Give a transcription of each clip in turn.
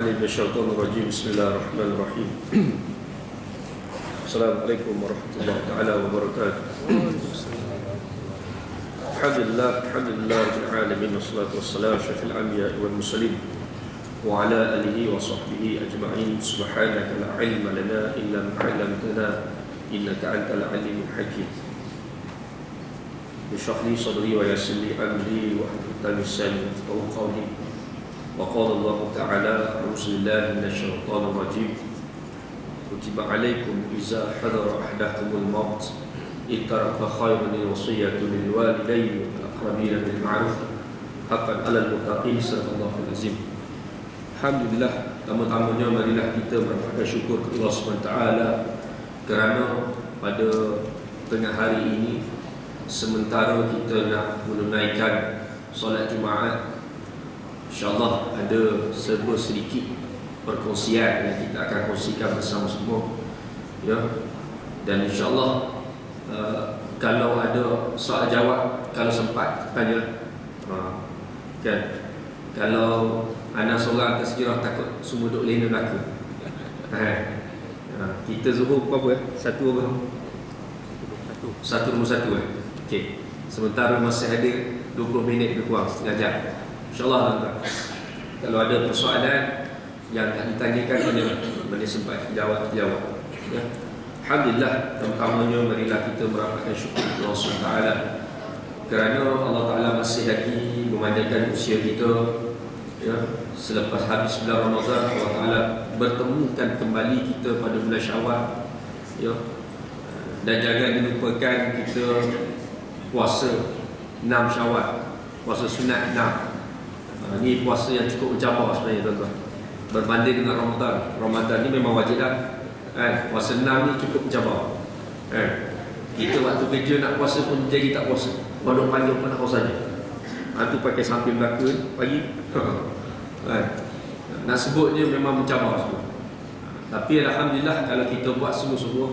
Bismillahirrahmanirrahim. Bismillahirrahmanirrahim. Assalamualaikum warahmatullahi taala wabarakatuh. Alhamdulillah rabbil alamin wassalatu wassalamu syafil anbiya wal mursalin wa ala alihi wa sahbihi ajma'in. Subhanaka la ilma lana illa ma 'allamtana innaka antal alimul hakim. Ishrah li sadri wa yassir li amri wa hlul 'uqdatam min lisani yafqahu qawli. وقال الله تعالى أعوذ بالله من الشيطان الرجيم كتب عليكم إذا حضر أحدكم الموت إذ ترك خيرا الوصية للوالدين والأقربين بالمعروف حقا على المتقين صدق الله العظيم. Alhamdulillah, pertama-tamanya marilah kita merapatkan syukur kepada Allah SWT kerana pada tengah hari ini sementara kita nak menunaikan solat Jumaat, InsyaAllah ada serba sedikit perkongsian yang kita akan kongsikan bersama semua, ya. Dan insyaAllah kalau ada soal jawab, kalau sempat tanya, kan. Kalau anak seorang tersekirah takut semua duk lena belaka, kita zuhur berapa? Satu orang? Satu rumah satu. Okey. Sementara masih ada 20 minit lebih kurang, setengah jam. InsyaAllah tuan-tuan, kalau ada persoalan yang tak ditanyakan, boleh sempat jawab. Ya. Alhamdulillah, terutamanya marilah kita merapatkan syukur kepada Allah SWT kerana Allah Ta'ala masih lagi memanjangkan usia kita, ya. Selepas habis bulan Ramadan, Allah Ta'ala bertemukan kembali kita pada bulan Syawal, ya. Dan jangan dilupakan kita puasa 6 Syawal, puasa sunat 6. Ini puasa yang cukup mencabar sebenarnya, tuan-tuan, berbanding dengan Ramadan. Ramadan ni memang wajib dah, puasa 6 ni cukup mencabar, Kita waktu kerja nak puasa pun jadi tak puasa, baru panjang pun haus saja. Itu pakai samping belaka pagi. Nak sebutnya memang mencabar semua. Tapi Alhamdulillah kalau kita buat sungguh-sungguh,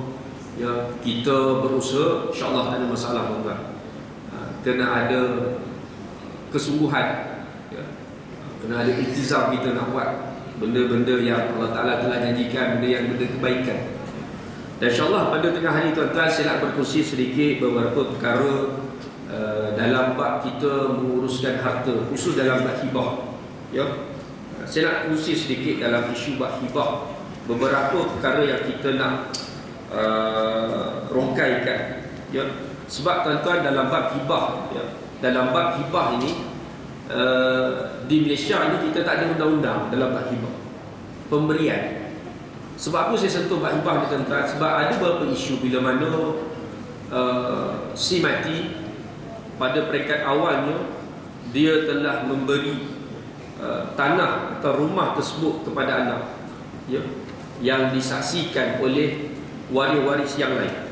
ya, kita berusaha, insyaAllah tak ada masalah, tuan-tuan. Kena ada kesungguhan, kena ada iltizam kita nak buat benda-benda yang Allah Ta'ala telah janjikan, benda kebaikan. Dan insyaAllah pada tengah hari, tuan-tuan, saya nak berkongsi sedikit beberapa perkara dalam bab kita menguruskan harta, khusus dalam bab hibah, ya. Saya nak kongsi sedikit dalam isu bab hibah, beberapa perkara yang kita nak rongkaikan, ya. Sebab tuan-tuan, dalam bab hibah, ya, dalam bab hibah ini, di Malaysia ni kita tak ada undang-undang dalam bab hibah pemberian. Sebab apa saya sentuh bab hibah ni, tuan-tuan? Sebab ada beberapa isu bila mana si mati pada peringkat awalnya dia telah memberi tanah atau rumah tersebut kepada anak, ya, yang disaksikan oleh waris-waris yang lain.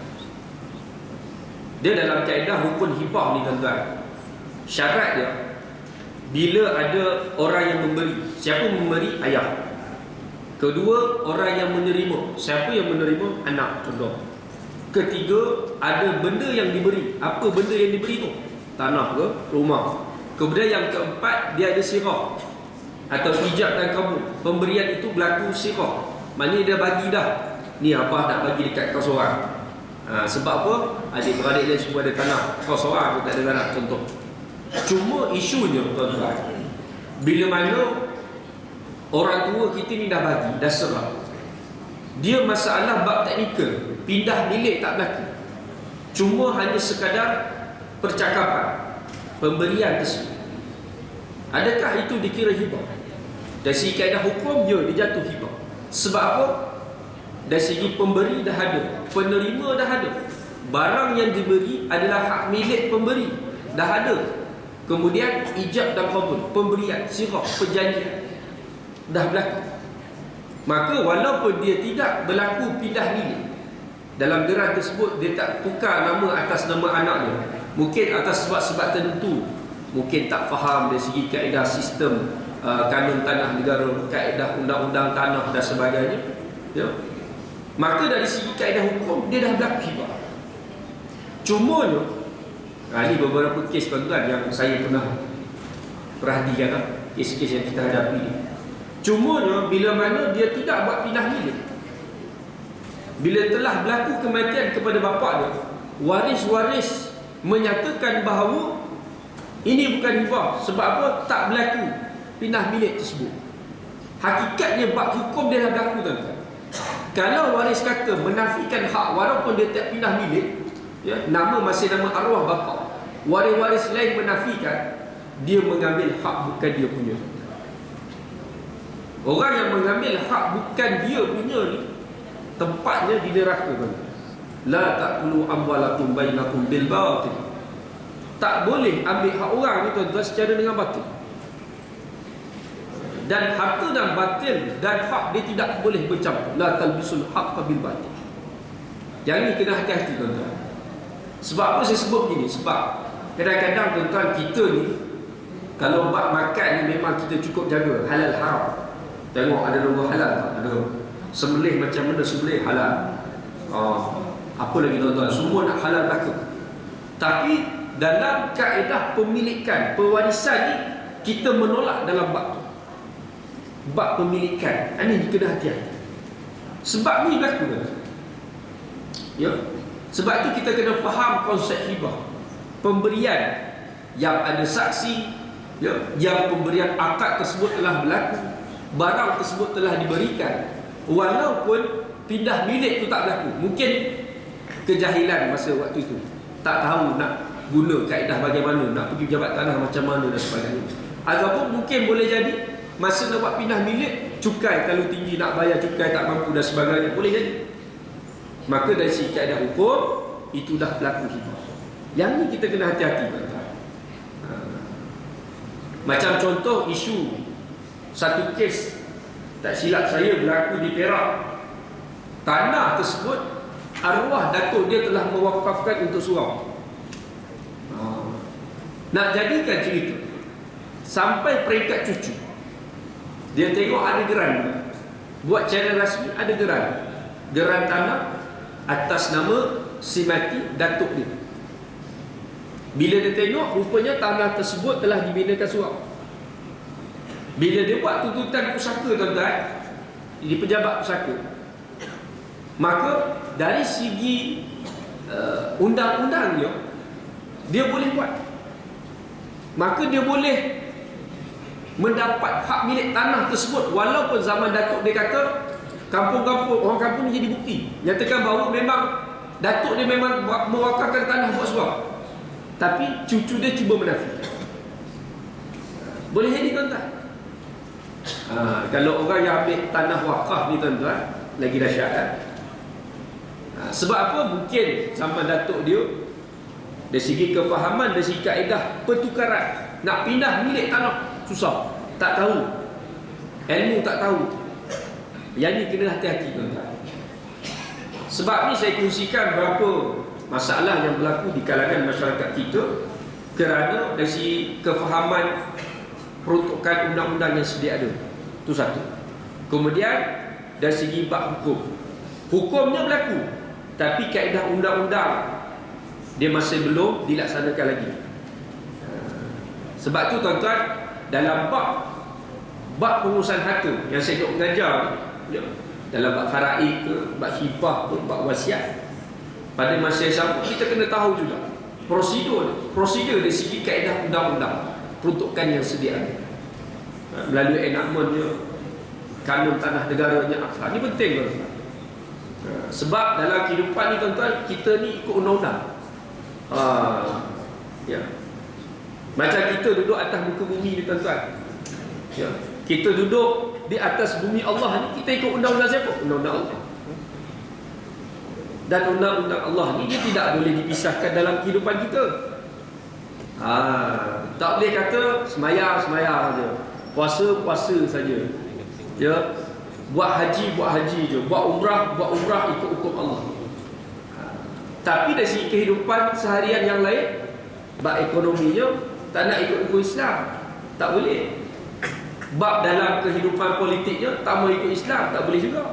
Dia dalam kaedah rukun hibah ni, tuan-tuan, syarat dia bila ada orang yang memberi. Siapa memberi? Ayah. Kedua, orang yang menerima. Siapa yang menerima? Anak, contoh. Ketiga, ada benda yang diberi. Apa benda yang diberi tu? Tanah ke? Rumah. Kemudian yang keempat, dia ada sirah atau ijab dan kabul. Pemberian itu berlaku sirah, maknanya dia bagi dah, ni abah nak bagi dekat kau seorang. Sebab apa? Adik-beradik dia semua ada tanah, kau seorang pun tak ada tanah, contoh. Cuma isunya, tuan-tuan, bila mana orang tua kita ni dah bagi, dah serah, dia masalah bab teknikal, pindah milik tak berlaku. Cuma hanya sekadar percakapan pemberian tersebut. Adakah itu dikira hibah? Dari segi kaedah hukum, dia jatuh hibah. Sebab apa? Dari segi pemberi dah ada, penerima dah ada, barang yang diberi adalah hak milik pemberi dah ada. Kemudian ijab dan qabul, pemberian, sirah, perjanjian dah berlaku. Maka walaupun dia tidak berlaku pindah milik, dalam geran tersebut dia tak tukar nama atas nama anak dia, mungkin atas sebab-sebab tertentu, mungkin tak faham dari segi kaedah sistem kanun tanah negara, kaedah undang-undang tanah dan sebagainya, ya. Maka dari segi kaedah hukum dia dah berlaku hibah. Cumanya ini beberapa kes, tuan-tuan, yang saya pernah perhatikan, kes-kes yang kita hadapi ni. Cumanya bila mana dia tidak buat pindah milik, bila telah berlaku kematian kepada bapa dia, waris-waris menyatakan bahawa ini bukan hibah. Sebab apa? Tak berlaku pindah milik tersebut. Hakikatnya bab hukum dia dah berlaku, tuan-tuan. Kalau waris kata menafikan hak walaupun dia tak pindah milik, ya, nama masih nama arwah bapa, waris-waris lain menafikan, dia mengambil hak bukan dia punya. Orang yang mengambil hak bukan dia punya ni, tempatnya di neraka, tuan-tuan. La taqulu amwalakum bainakum bil batil. Tak boleh ambil hak orang ni, tuan-tuan, secara dengan batil. Dan harta dan batil dan hak dia tidak boleh bercampur. La talbisul haqqa bil batil. Yang ni kena hati-hati, tuan-tuan. Sebab apa saya sebut begini? Sebab kadang-kadang, tuan-tuan, kita ni kalau bab makan ni memang kita cukup jaga halal haram. Tengok ada logo halal tak? Ada. Sembelih macam mana sembelih halal. Apa lagi, tuan-tuan? Semua nak halal takut. Tapi dalam kaedah pemilikan, pewarisan ni, kita menolak dalam bab tu. Bab pemilikan, ini kena hati-hati. Sebab ni berlaku, kan? Ya. Sebab tu kita kena faham konsep hibah. Pemberian yang ada saksi, ya, yang pemberian akad tersebut telah berlaku, barang tersebut telah diberikan, walaupun pindah milik tu tak berlaku. Mungkin kejahilan masa waktu itu, tak tahu nak guna kaedah bagaimana, nak pergi pejabat tanah macam mana dan sebagainya. Ataupun mungkin boleh jadi masa nak buat pindah milik, cukai terlalu tinggi, nak bayar cukai tak mampu dan sebagainya, boleh jadi. Maka dari segi kaedah hukum, itu dah berlaku hibah. Yang ni kita kena hati-hati, tuan-tuan. Macam contoh isu satu kes, tak silap saya, berlaku di Perak. Tanah tersebut arwah datuk dia telah mewakafkan untuk surau. Nak jadikan cerita sampai peringkat cucu, dia tengok ada geran, buat channel rasmi ada geran tanah atas nama si mati datuk dia. Bila dia tengok, rupanya tanah tersebut telah dibinakan surau. Bila dia buat tuntutan pusaka, tuan-tuan, di pejabat pusaka, maka dari segi undang-undangnya, dia boleh buat. Maka dia boleh mendapat hak milik tanah tersebut, walaupun zaman datuk dia kata kampung-kampung, orang kampung ni jadi bukti nyatakan bahawa memang datuk dia memang mewakafkan tanah buat surau, tapi cucu dia cuba menafikan. Boleh jadi, tuan-tuan. Kalau orang yang ambil tanah wakaf ni, tuan-tuan, lagi dahsyat, kan? Sebab apa? Mungkin zaman datuk dia, dari segi kefahaman, dari segi kaedah pertukaran, nak pindah milik tanah susah, tak tahu, ilmu tak tahu. Yang ni kena hati-hati, tuan-tuan. Sebab ni saya kongsikan beberapa masalah yang berlaku di kalangan masyarakat kita kerana dari segi kefahaman peruntukan undang-undang yang sedia ada. Itu satu. Kemudian dari segi bab hukum, hukumnya berlaku, tapi kaedah undang-undang dia masih belum dilaksanakan lagi. Sebab tu, tuan-tuan, dalam bab pengurusan harta yang saya duk mengajar, ya, dalam bab faraid ke, bab hibah ke, bab wasiat, pada masa yang sama kita kena tahu juga prosedur dari segi kaedah undang-undang peruntukan yang sedia ada, melalui enactmentnya, kanun tanah negaranya. Ini penting, tuan-tuan. Sebab dalam kehidupan ni, tuan-tuan, kita ni ikut undang-undang. Ya. Macam kita duduk atas muka bumi ni, tuan-tuan, ya, kita duduk di atas bumi Allah ni, kita ikut undang-undang siapa? Undang-undang Allah. Dan undang-undang Allah ni dia tidak boleh dipisahkan dalam kehidupan kita. Tak boleh kata semaya saja, puasa saja, ya, buat haji je, buat umrah ikut hukum Allah. Tapi dari segi kehidupan seharian yang lain, bab ekonominya tak nak ikut hukum Islam, tak boleh. Bab dalam kehidupan politiknya tak mau ikut Islam, tak boleh juga.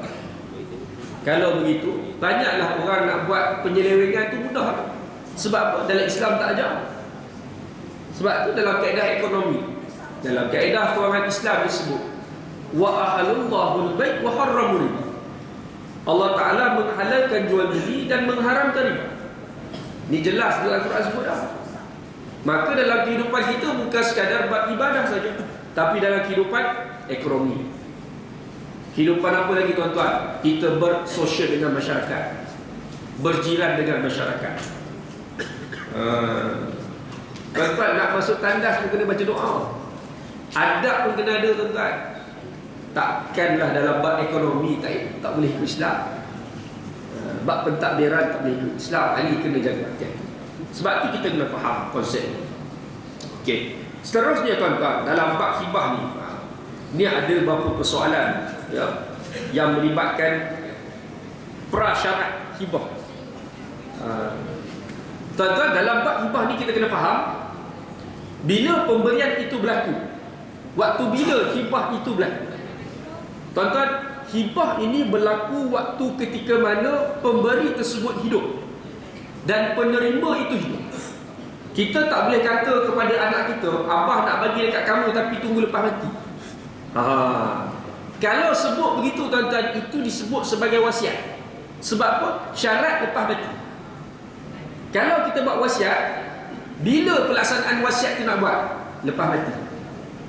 Kalau begitu, banyaklah orang nak buat penyelewengan tu mudah. Sebab apa? Dalam Islam tak ajar. Sebab tu dalam kaedah ekonomi, dalam kaedah kewangan Islam disebut, wa ahallallahu al-bai' wa harramu riba. Allah Ta'ala menghalalkan jual beli dan mengharamkan riba. Ini jelas dalam Al-Quran sebut dah. Maka dalam kehidupan kita bukan sekadar bab ibadah saja, tapi dalam kehidupan ekonomi. Kehidupan apa lagi tuan-tuan? Kita bersosial dengan masyarakat, berjiran dengan masyarakat. Tuan-tuan nak masuk tandas pun kena baca doa. Adab pun kena ada tuan-tuan. Takkanlah dalam bab ekonomi tak boleh ikut Islam. Bab pentadbiran tak boleh ikut Islam. Ali kena jaga hati. Sebab tu kita kena faham konsep. Okey. Seterusnya tuan-tuan, dalam bab hibah ni ada beberapa persoalan ya, yang melibatkan prasyarat hibah. Tuan-tuan, dalam bab hibah ni kita kena faham bila pemberian itu berlaku, waktu bila hibah itu berlaku. Tuan-tuan, hibah ini berlaku waktu ketika mana pemberi tersebut hidup dan penerima itu hidup. Kita tak boleh kata kepada anak kita, abah nak bagi dekat kamu tapi tunggu lepas mati. Kalau sebut begitu tuan-tuan, itu disebut sebagai wasiat. Sebab apa? Syarat lepas mati. Kalau kita buat wasiat, bila pelaksanaan wasiat tu nak buat? Lepas mati.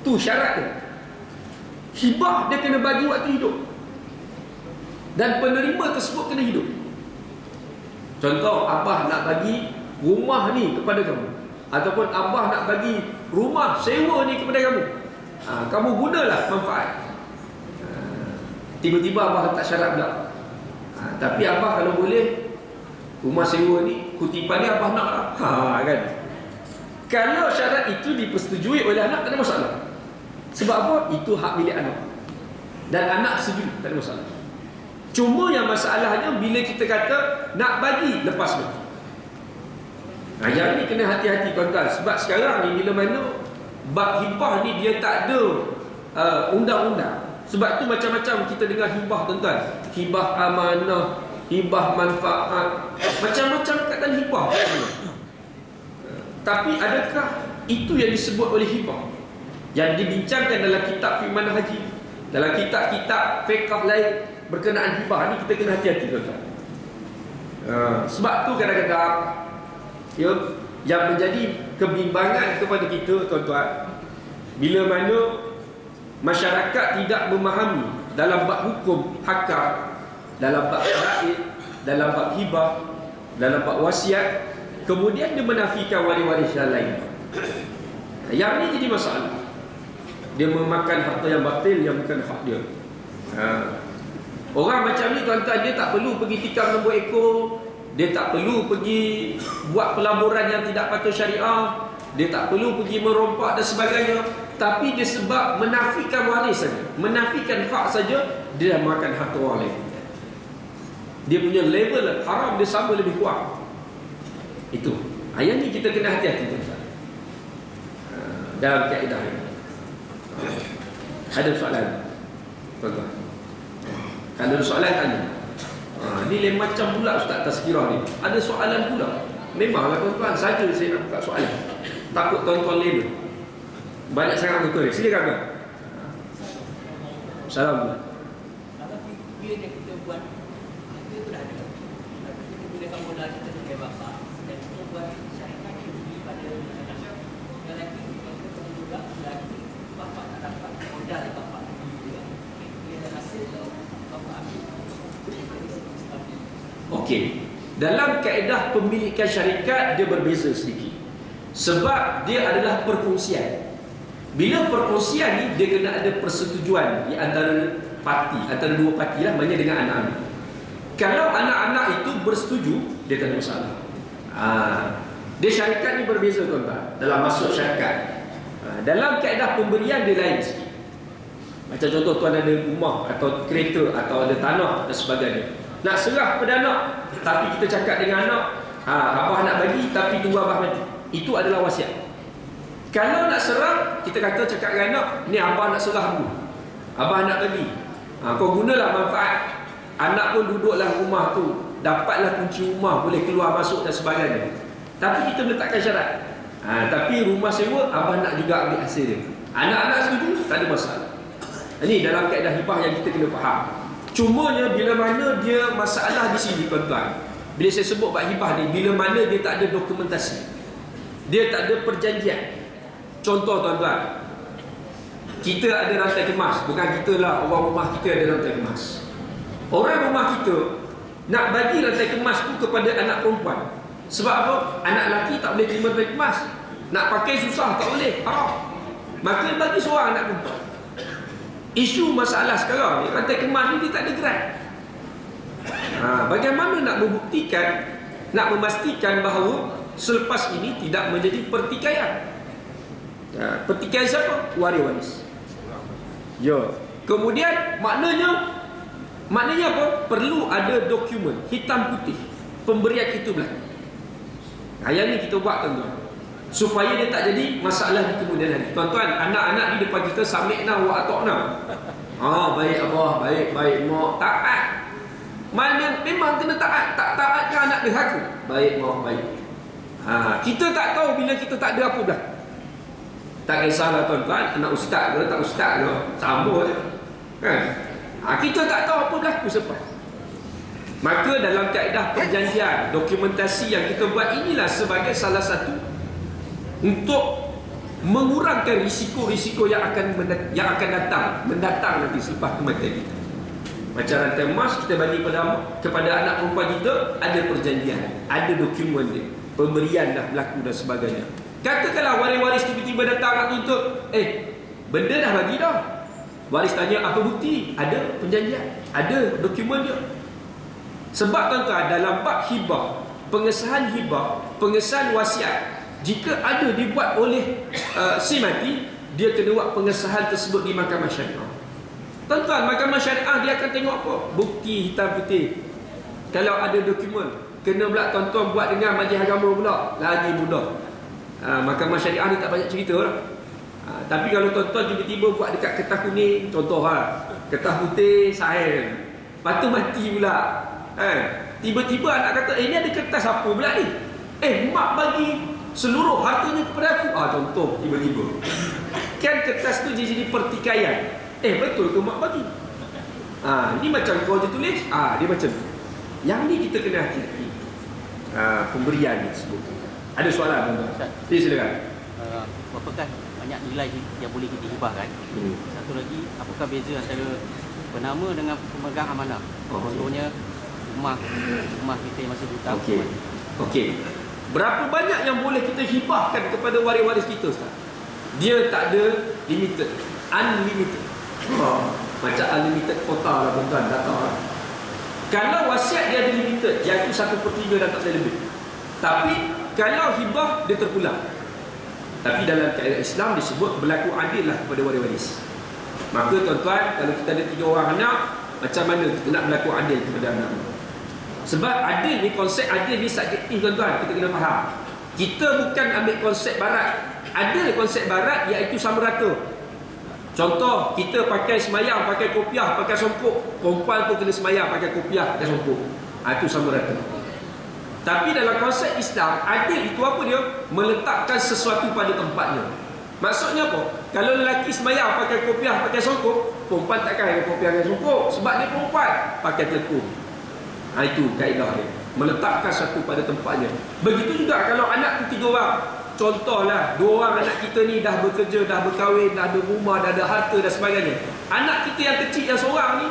Tu syarat dia. Hibah dia kena bagi waktu hidup, dan penerima tersebut kena hidup. Contoh, abah nak bagi rumah ni kepada kamu, ataupun abah nak bagi rumah sewa ni kepada kamu. Kamu gunalah manfaat. Tiba-tiba abah letak syarat pula. Tapi abah kalau boleh, rumah sewa ni, kutipan ni abah nak lah. Kan? Kalau syarat itu dipersetujui oleh anak, tak ada masalah. Sebab apa? Itu hak milik anak, dan anak setuju, tak ada masalah. Cuma yang masalahnya bila kita kata nak bagi lepas mati. Yang ni kena hati-hati tuan-tuan. Sebab sekarang ni bila mana bab hibah ni dia tak ada undang-undang. Sebab tu macam-macam kita dengar hibah tuan-tuan. Hibah amanah, hibah manfaat, macam-macam kata hibah. Tapi adakah itu yang disebut oleh hibah yang dibincangkan dalam kitab Fiqh Haji, dalam kitab-kitab fiqh lain berkenaan hibah ni? Kita kena hati-hati tuan-tuan. Sebab tu kadang-kadang ya, yang menjadi kebimbangan kepada kita tuan-tuan, bila mana masyarakat tidak memahami dalam bab hukum hakam, dalam bab raid, dalam bab hibah, dalam bab wasiat, kemudian dia menafikan waris-waris yang lain. Yang ni jadi masalah. Dia memakan harta yang batil yang bukan hak dia. Orang macam ni tuan-tuan, dia tak perlu pergi tikam nombor ekor, dia tak perlu pergi buat pelaburan yang tidak patut syariah, dia tak perlu pergi merompak dan sebagainya. Tapi dia sebab menafikan waris saja, menafikan hak saja, dia makan harta orang lain. Dia punya level haram dia sama lebih kuat. Itu. Yang ni kita kena hati-hati tuan-tuan. Dalam kaedah ini. Ada soalan tuan-tuan? Kalau ada soalan tanya. Ni lain macam pula Ustaz Tazkirah ni. Ada soalan pula. Memanglah tuan-tuan, saja saya nak buka soalan. Takut tuan-tuan lena. Banyak sangat tuan-tuan. Silakan tuan. Assalamualaikum. Kalau bila kita buat, kita pun ada. Kita boleh modal kita sebagai bapa, dan kita buat syarikat yang lebih pada anak. Yang lagi, kita juga lagi bapa tak dapat modal bapa juga. Dia dah hasil bapa ambil. Okey. Dalam kaedah pemilikan syarikat dia berbeza sedikit. Sebab dia adalah perkongsian. Bila perkongsian ni, dia kena ada persetujuan di antara parti, antara dua parti lah, maknanya dengan anak-anak. Kalau anak-anak itu bersetuju, dia tak ada masalah. Dia syarikat ni berbeza tuan-tuan. Dalam masuk syarikat, dalam kaedah pemberian dia lain sikit. Macam contoh tuan ada rumah atau kereta atau ada tanah dan sebagainya, nak serah pada anak, tapi kita cakap dengan anak, abah nak bagi tapi tunggu abah mati. Itu adalah wasiat. Kalau nak serah, kita kata cakap dengan anak, ni abah nak serah dulu, abah nak bagi, kau gunalah manfaat. Anak pun duduklah rumah tu, dapatlah kunci rumah, boleh keluar masuk dan sebagainya. Tapi kita meletakkan syarat, tapi rumah sewa abah nak juga ambil hasil dia. Anak-anak setuju, tak ada masalah. Ini dalam kaedah hibah yang kita kena faham. Cumanya bila mana dia masalah di sini tuan-tuan, bila saya sebut bab hibah ni, bila mana dia tak ada dokumentasi, dia tak ada perjanjian. Contoh tuan-tuan, kita ada rantai kemas. Bukan kita lah, orang rumah kita ada rantai kemas. Orang rumah kita nak bagi rantai kemas tu kepada anak perempuan. Sebab apa? Anak lelaki tak boleh terima rantai kemas. Nak pakai susah, tak boleh, haram. Maka bagi seorang anak perempuan. Isu masalah sekarang ni, rantai kemas ni dia tak ada gerai. Bagaimana nak membuktikan, nak memastikan bahawa selepas ini tidak menjadi pertikaian? Pertikaian siapa? Waris-waris. Ya. Kemudian maknanya apa? Perlu ada dokumen hitam putih pemberian itu berlaku. Yang ni kita buat tuan-tuan, supaya dia tak jadi masalah di kemudian hari. Tuan-tuan, anak-anak di depan kita sami'na wa ata'na. Baik abah, baik mak, taat. Memang kena taat. Tak taat kan anak derhaka. Baik mak, baik. Kita tak tahu bila kita tak ada apa dah. Tak kisahlah tuan-tuan, anak ustaz ke tak ustaz ke, sama je. Kan? Kita tak tahu apa berlaku selepas. Maka dalam kaedah perjanjian, dokumentasi yang kita buat inilah sebagai salah satu untuk mengurangkan risiko-risiko yang akan mendatang nanti selepas kematian kita. Macam rantai emas kita bagi kepada anak perempuan kita, ada perjanjian, ada dokumen dia, pemberian dah berlaku dan sebagainya. Katakanlah waris-waris tiba-tiba datang nak tuntut, benda dah bagi dah. Waris tanya, apa bukti? Ada perjanjian, ada dokumen dia. Sebab tuan-tuan, dalam bab hibah, pengesahan hibah, pengesahan wasiat, jika ada dibuat oleh si mati, dia kena buat pengesahan tersebut di mahkamah syariah. Tuan-tuan, mahkamah syariah dia akan tengok apa? Bukti hitam putih. Kalau ada dokumen, kena pula tuan-tuan buat dengan majlis agama pula, lagi mudah. Mahkamah syariah ni tak banyak cerita lah. Tapi kalau tuan-tuan tiba-tiba buat dekat kertas kuning, contoh kertas putih sahih, lepas tu mati pula, tiba-tiba anak kata, ni ada kertas apa pula ni? Mak bagi seluruh hartanya kepada aku. Contoh tiba-tiba kan kertas tu jadi pertikaian. Betul ke mak bagi? Ini macam kau je tulis, dia macam tu. Yang ni kita kena hati-hati pemberian tersebut. Ada soalan tuan-tuan? Silakan. Apakah banyak nilai yang boleh kita hibahkan? Satu lagi, apakah beza antara penama dengan pemegang amanah? Contohnya rumah kita yang masih hutang. Okey. Berapa banyak yang boleh kita hibahkan kepada waris-waris kita, Ustaz? Dia tak ada limited, unlimited. Macam unlimited quota lah tuan-tuan, tak tahu lah. Kalau wasiat dia ada limited, iaitu 1/3 dan tak boleh lebih. Tapi kalau hibah dia terpulang. Tapi dalam kaedah Islam disebut berlaku adil lah kepada waris-waris. Maka tuan-tuan, kalau kita ada 3 orang anak, macam mana kita nak berlaku adil kepada anak? Sebab adil ni, konsep adil ni subjektif tuan-tuan, kita kena faham. Kita bukan ambil konsep barat. Adil konsep barat iaitu sama rata. Contoh, kita pakai semayang, pakai kopiah, pakai songkok. Perempuan pun kena semayang, pakai kopiah, pakai songkok. Itu sama rata. Tapi dalam konsep Islam, adil itu apa dia? Meletakkan sesuatu pada tempatnya. Maksudnya apa? Kalau lelaki semayang pakai kopiah, pakai songkok, perempuan takkan pakai kopiah, pakai songkok. Sebab dia perempuan, pakai telekung. Itu kaedah dia, meletakkan satu pada tempatnya. Begitu juga kalau anak tu 3 orang. Contohlah, 2 orang anak kita ni dah bekerja, dah berkahwin, dah ada rumah, dah ada harta dan sebagainya. Anak kita yang kecil, yang seorang ni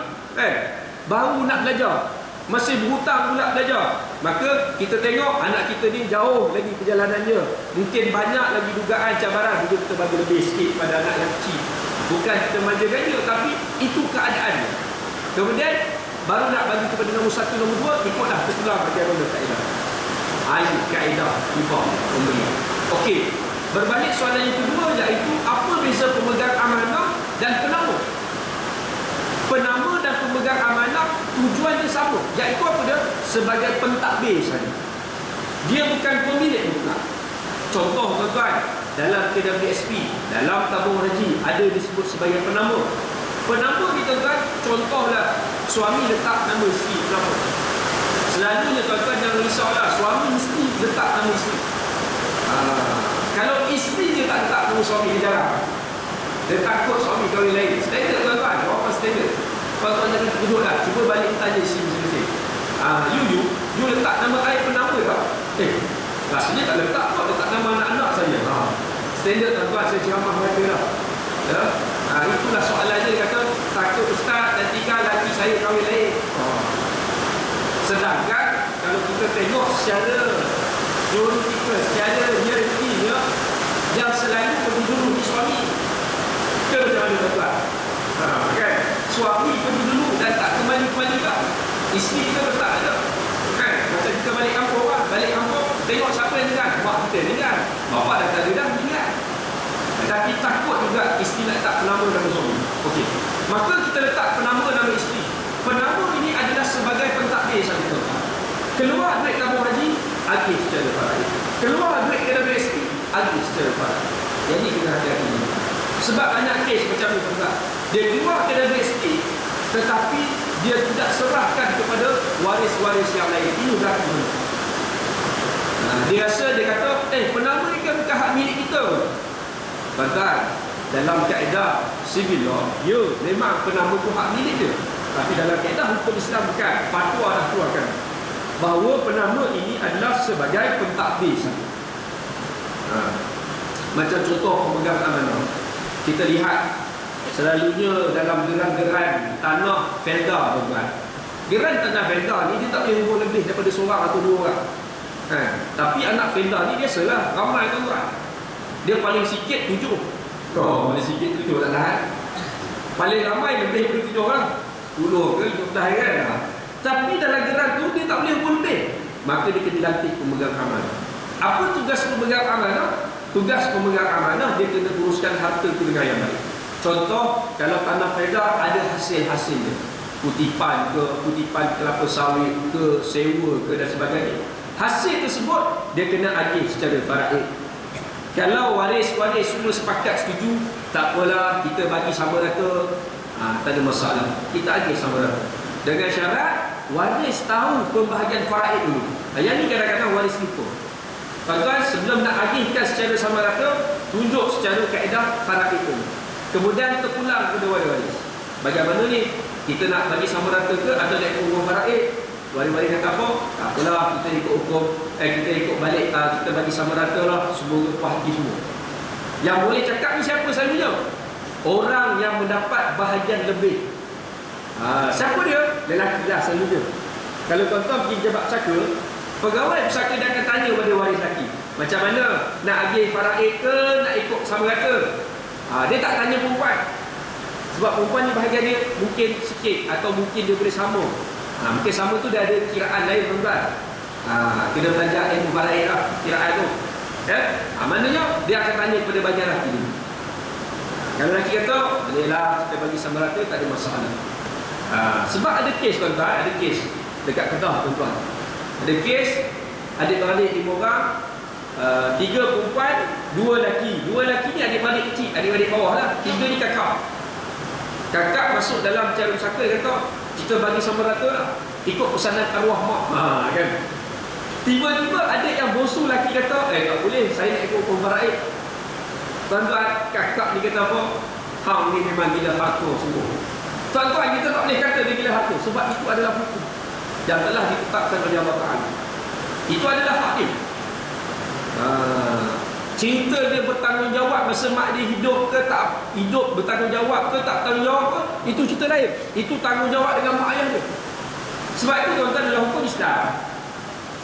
baru nak belajar, masih berhutang pula belajar. Maka kita tengok anak kita ni jauh lagi perjalanannya, mungkin banyak lagi dugaan, cabaran. Juga kita bagi lebih sikit pada anak yang kecil. Bukan kita manjakan dia, tapi itu keadaannya. Kemudian baru nak bagi kepada nombor 1, nombor 2, ikutlah tertulang bagaimana kaedah. Ini kaedah hibah pemberian. Okey, berbalik soalan yang kedua, iaitu apa beza pemegang amanah dan penama? Penama dan pemegang amanah tujuannya sama, iaitu apa dia? Sebagai pentadbir saja. Dia bukan pemilik bukan. Contoh tuan-tuan, dalam KWSP, dalam tabung haji ada disebut sebagai penama. Penama ni tuan-tuan, contohlah suami letak nama isteri penama. Selalunya tuan-tuan jangan risaulah, suami mesti letak nama isteri. Kalau isteri dia tak letak nama suami, dia jarang. Dia takut suami kahwin lain. Standard tuan-tuan, orang standard. Tuan-tuan jangan duduklah, cuba balik tanya si masing-masing. You letak nama air penama tak? Rasanya tak letak kok, letak nama anak-anak saja. Standard tuan-tuan, saya ceramah mereka lah. Ya? Itulah soalannya. Dia kata, takut ustaz nanti kan laki saya kahwin lain. Sedangkan kalau kita tengok secara teoretikal, secara hierarkinya, yang selalu pergi dulu di suami. Ke macam mana tuan-tuan? Kan? Suami pergi dulu dan tak kembali-kembali tak. Isteri kita letak aja. Kan? Macam kita balik kampung lah. Balik kampung, tengok siapa yang dengar. Mak kita dengar. Bapak dah tak ada dah dengar. Tapi takut juga isteri nak letak penama nama suami. Okey. Maka kita letak penama nama isteri. Penama ini adalah sebagai pentadbir saja tuan-tuan. Keluar duit tabung haji, agih secara faraid. Keluar duit kena BSP, agih secara faraid. Jadi kena hati-hati. Sebab banyak kes macam ni tuan-tuan. Dia keluar kena BSP, tetapi dia tidak serahkan kepada waris-waris yang lain. Ini berlaku. Dia rasa, dia kata, penama ni kan bukan hak milik kita. Tuan-tuan, dalam kaedah civil law, ya, memang penama tu hak milik dia. Tapi dalam kaedah hukum Islam bukan. Fatwa dah keluarkan bahawa penama ini adalah sebagai pentadbir saja. Macam contoh pemegang amanah, kita lihat selalunya dalam geran-geran tanah Felda tuan-tuan. Geran tanah Felda ni dia tak boleh hubung lebih daripada seorang atau dua orang. Tapi anak Felda ni biasalah ramai tuan-tuan. Dia paling sikit 7. Paling sikit 7 tak tahan. Paling ramai lebih daripada 7 orang. 10 ke 15 kan. Tapi dalam geran tu dia tak boleh hubung lebih. Maka dia kena dilantik pemegang amanah. Apa tugas pemegang amanah? Tugas pemegang amanah dia kena uruskan harta tu dengan yang baik. Contoh, kalau tanah Felda ada hasil-hasilnya, kutipan ke, kutipan kelapa sawit ke, sewa ke dan sebagainya, hasil tersebut dia kena agih secara faraid. Kalau waris-waris semua sepakat setuju, tak apalah, kita bagi sama rata, tak ada masalah, kita agih sama rata. Dengan syarat waris tahu pembahagian faraid dulu. Yang ni kadang-kadang waris lupa. Tuan-tuan, sebelum nak agihkan secara sama rata, tunjuk secara kaedah faraid dulu. Kemudian terpulang kepada waris. Bagaimana ni? Kita nak bagi sama rata ke atau nak ikut hukum faraid? Waris-waris kata apa? Tak apalah, kita ikut hukum, kita ikut balik, kita bagi sama rata lah, semua upah semua. Yang boleh cakap ni siapa selalunya? Orang yang mendapat bahagian lebih. Siapa dia? Lelaki lah selalunya. Kalau tuan-tuan pergi pejabat pesaka, pegawai pesaka dia akan tanya pada waris lelaki, macam mana? Nak agih faraid ke nak ikut sama rata? Dia tak tanya perempuan. Sebab perempuan ni bahagian dia mungkin sikit atau mungkin dia boleh sama. Mungkin sama tu dia ada kiraan lain tuan-tuan. Kena belajar ilmu faraid lah, kiraan tu. Maknanya dia akan tanya kepada bahagian lelaki ni. Kalau lelaki kata, boleh lah kita bagi sama rata, tak ada masalah. Sebab ada kes tuan-tuan, ada kes dekat Kedah tuan-tuan. Ada kes adik-beradik 5 orang, 3 perempuan, 2 lelaki. 2 lelaki ni adik-beradik kecil, adik-beradik bawah lah. 3 ni kakak. Kakak masuk dalam cara pusaka, dia kata kita bagi sama rata lah, ikut pesanan arwah mak. Kan? Tiba-tiba adik yang bongsu lelaki kata, tak boleh, saya nak ikut hukum faraid. Tuan-tuan, kakak ni kata apa? Hang ni memang gila harta semua. Tuan-tuan, kita tak boleh kata dia gila harta, sebab itu adalah hukum yang telah ditetapkan oleh Allah Ta'ala. Itu adalah hak dia. Cerita dia bertanggungjawab masa mak dia hidup ke tak hidup, bertanggungjawab ke tak tanggungjawab ke, itu cerita lain. Itu tanggungjawab dengan mak ayah dia. Sebab itu tuan-tuan, dalam hukum Islam,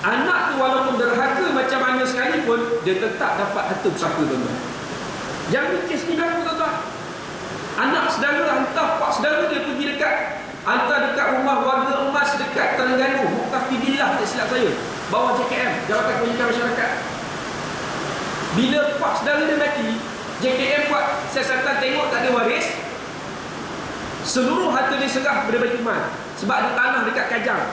anak tu walaupun derhaka macam mana sekalipun, dia tetap dapat harta pusaka tuan-tuan. Yang ni kes ni berlaku tuan-tuan. Anak saudara hantar pak saudara dia pergi hantar dekat rumah warga emas dekat Terengganu, Muqtafidillah tak silap saya, bawah JKM, Jabatan Kebajikan Masyarakat. Bila pak saudara dia mati, JKM buat siasatan, tengok tak ada waris, seluruh harta dia serah kepada Baitul Mal. Sebab ada tanah dekat Kajang.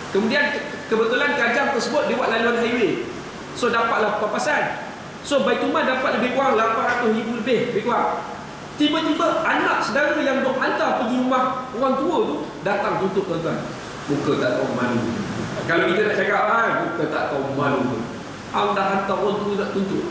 Kemudian kebetulan Kajang tersebut dia buat laluan highway, so dapatlah papasan. So Baitul Mal dapat lebih kurang 800,000 lebih kurang. Tiba-tiba anak saudara yang dok hantar pergi rumah orang tua tu datang tuntut tuan-tuan. Muka tak tahu malu. Kalau kita nak cakap muka tak tahu malu tu. Hang dah hantar orang tua nak tuntut.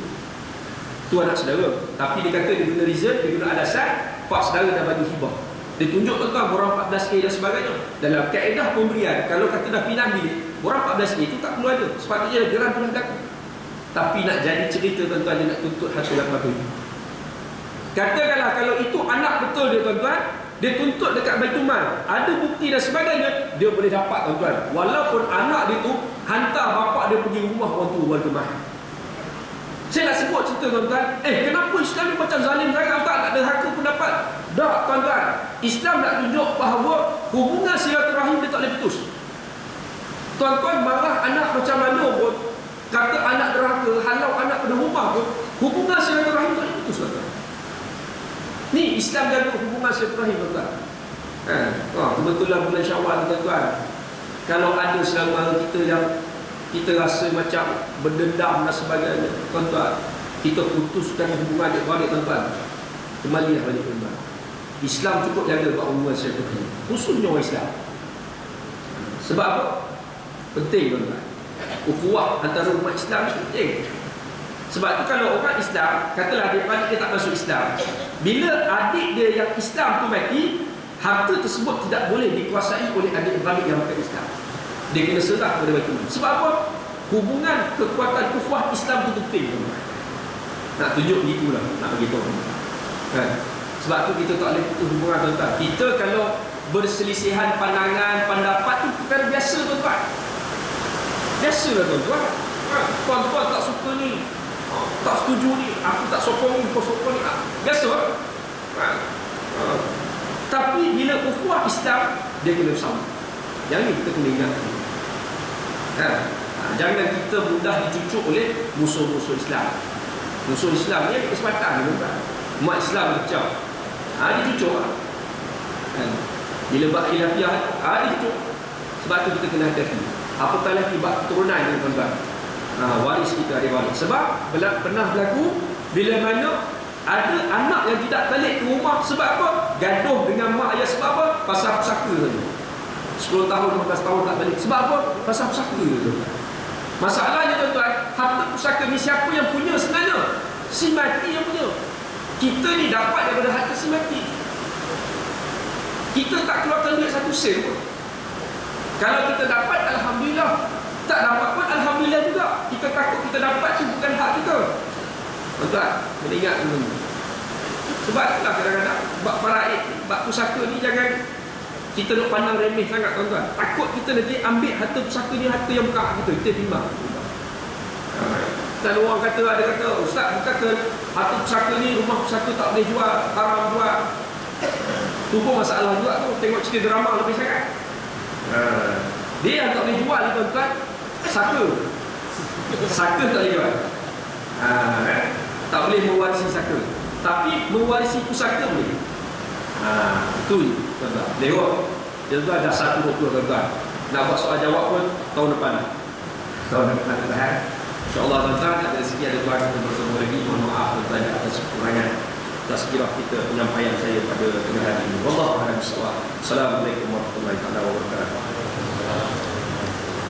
Itu anak saudara. Tapi dia kata dia guna reason, dia guna alasan, pak saudara dah bagi hibah. Dia tunjuk tuan-tuan borang 14A dan sebagainya. Dalam kaedah pemberian, kalau kata dah pindah bilik, borang 14A itu tak perlu ada. Sepatutnya geran pun berlaku. Tapi nak jadi cerita tuan-tuan, dia nak tuntut hasil apa tu. Katakanlah kalau itu anak betul dia tuan-tuan, dia tuntut dekat Baitul Mal, ada bukti dan sebagainya, dia boleh dapat tuan-tuan. Walaupun anak dia tu hantar bapak dia pergi rumah orang tu Baitul Mal. Saya nak sebut cerita tuan-tuan, kenapa Islam ni macam zalim sangat, tak ada hak pendapat. Tak tuan-tuan, Islam nak tunjuk bahawa hubungan silaturahim dia tak boleh putus. Tuan-tuan marah anak macam mana pun, kata anak derhaka, halau anak pada rumah pun, hubungan silaturahim tak boleh putus tuan-tuan. Ni Islam jaga hubungan silaturahim tuan-tuan. Kebetulan bulan Syawal tuan-tuan, kalau ada selama kita yang kita rasa macam berdendam dan sebagainya, tuan-tuan, kita putuskan hubungan adik-beradik tuan-tuan, kembalilah balik tuan-tuan. Islam cukup jaga buat hubungan silaturahim, khususnya orang Islam. Sebab apa? Penting tuan-tuan. Ukhuwah antara umat Islam ni penting. Sebab tu kalau orang Islam, katalah adik-beradik dia tak masuk Islam, bila adik dia yang Islam tu mati, harta tersebut tidak boleh dikuasai oleh adik-beradik yang bukan Islam. Dia kena serah kepada Baitul Mal. Sebab apa? Hubungan kekuatan ukhuwah Islam tu penting. Nak tunjuk begitulah, nak beritahu. Kan? Sebab tu kita tak boleh putus hubungan tuan-tuan. Kita kalau berselisihan pandangan, pendapat tu perkara biasa tuan-tuan. Biasalah tuan-tuan. Tuan-tuan tak suka ni, tak setuju ni, aku tak sokong ni, kau sokong ni. Biasa. Tapi bila ukhuwah Islam, dia kena bersama. Yang ni kita kena ingat. Jangan kita mudah dicucuk oleh musuh-musuh Islam. Musuh Islam ni ada kesempatan tuan-tuan. Umat Islam kecau, dia cucuk. Bila bab khilafiyah, dia cucuk. Sebab tu kita kena hati-hati. Apatah lagi bab keturunan ni tuan-tuan. Waris kita ada waris. Sebab pernah berlaku bila mana ada anak yang tidak balik ke rumah. Sebab apa? Gaduh dengan mak ayah. Sebab apa? Pasal pusaka tadi. 10 tahun, 15 tahun tak balik. Sebab apa? Pasal pusaka tu. Masalahnya tuan-tuan, harta pusaka ni siapa yang punya sebenarnya? Si mati yang punya. Kita ni dapat daripada harta si mati. Kita tak keluarkan duit 1 sen pun. Kalau kita dapat, alhamdulillah. Tak dapat pun alhamdulillah juga. Kita takut kita dapat tu bukan hak kita. Tuan-tuan, kena ingat dulu. Sebab itulah kadang-kadang bab faraid, bab pusaka ni jangan kita nak pandang remeh sangat tuan-tuan. Takut kita nanti ambil harta pusaka ni, harta yang bukan hak kita, kita bimbang. Dan orang kata, ada kata, ustaz kata harta pusaka ni, rumah pusaka tak boleh jual, haram jual. Tu pun masalah juga tu. Tengok cerita drama lebih sangat. Dia yang tak boleh jual ni tuan-tuan, saka. Saka tak boleh jual. Tak boleh mewarisi saka. Tapi mewarisi pusaka boleh. Itu tuan-tuan. Lewat. Dia tu ada 1-20 tuan-tuan. Nak buat soal jawab pun tahun depan. Tahun depan tuan-tuan. InsyaAllah tuan-tuan, ada rezeki ada tuan kita bertemu lagi. Mohon maaf tuan-tuan atas kekurangan. Atas kira kita penyampaian saya pada tengah hari ini. Wallahu a'lam bishawab. Assalamualaikum warahmatullahi wabarakatuh.